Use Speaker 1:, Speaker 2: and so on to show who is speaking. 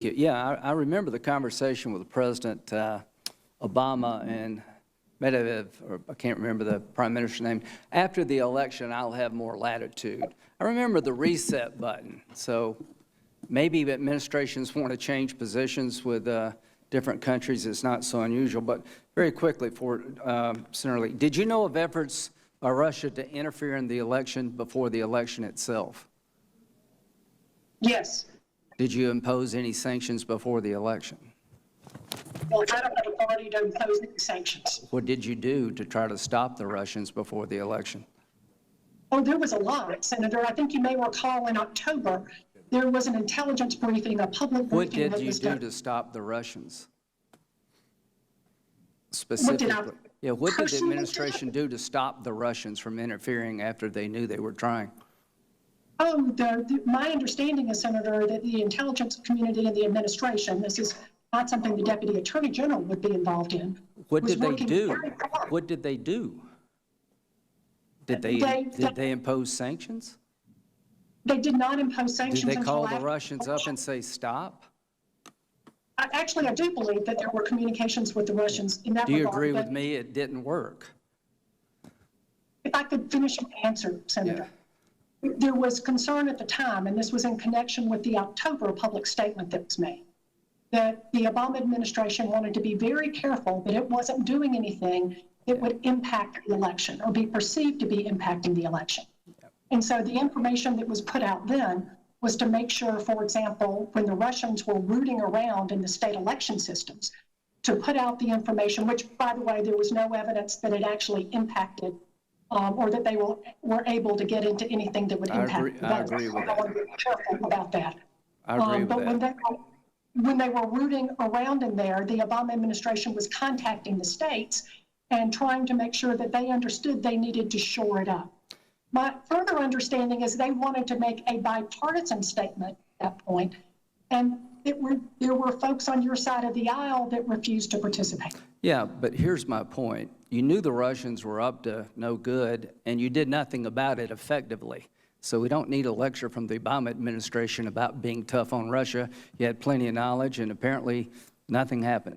Speaker 1: Yeah, I remember the conversation with President Obama and Medvedev, or I can't remember the prime minister's name. After the election, I'll have more latitude. I remember the reset button. So maybe administrations want to change positions with different countries. It's not so unusual. But very quickly, for Senator Lee, did you know of efforts by Russia to interfere in the election before the election itself?
Speaker 2: Yes.
Speaker 1: Did you impose any sanctions before the election?
Speaker 2: Well, I don't have authority to impose any sanctions.
Speaker 1: What did you do to try to stop the Russians before the election?
Speaker 2: Oh, there was a lot, Senator. I think you may recall in October, there was an intelligence briefing, a public briefing.
Speaker 1: What did you do to stop the Russians? Specifically. Yeah, what did the administration do to stop the Russians from interfering after they knew they were trying?
Speaker 2: Oh, my understanding is, Senator, that the intelligence community and the administration, this is not something the Deputy Attorney General would be involved in.
Speaker 1: What did they do? What did they do? Did they impose sanctions?
Speaker 2: They did not impose sanctions.
Speaker 1: Did they call the Russians up and say stop?
Speaker 2: Actually, I do believe that there were communications with the Russians in that regard.
Speaker 1: Do you agree with me it didn't work?
Speaker 2: If I could finish my answer, Senator. Yeah. There was concern at the time, and this was in connection with the October public statement that was made, that the Obama administration wanted to be very careful that it wasn't doing anything that would impact the election or be perceived to be impacting the election. And so the information that was put out then was to make sure, for example, when the Russians were rooting around in the state election systems, to put out the information, which, by the way, there was no evidence that it actually impacted or that they were able to get into anything that would impact.
Speaker 1: I agree with that.
Speaker 2: I want to be careful about that.
Speaker 1: I agree with that.
Speaker 2: When they were rooting around in there, the Obama administration was contacting the states and trying to make sure that they understood they needed to shore it up. My further understanding is they wanted to make a bipartisan statement at that point, and there were folks on your side of the aisle that refused to participate.
Speaker 1: Yeah, but here's my point. You knew the Russians were up to no good, and you did nothing about it effectively. So we don't need a lecture from the Obama administration about being tough on Russia. You had plenty of knowledge, and apparently nothing happened.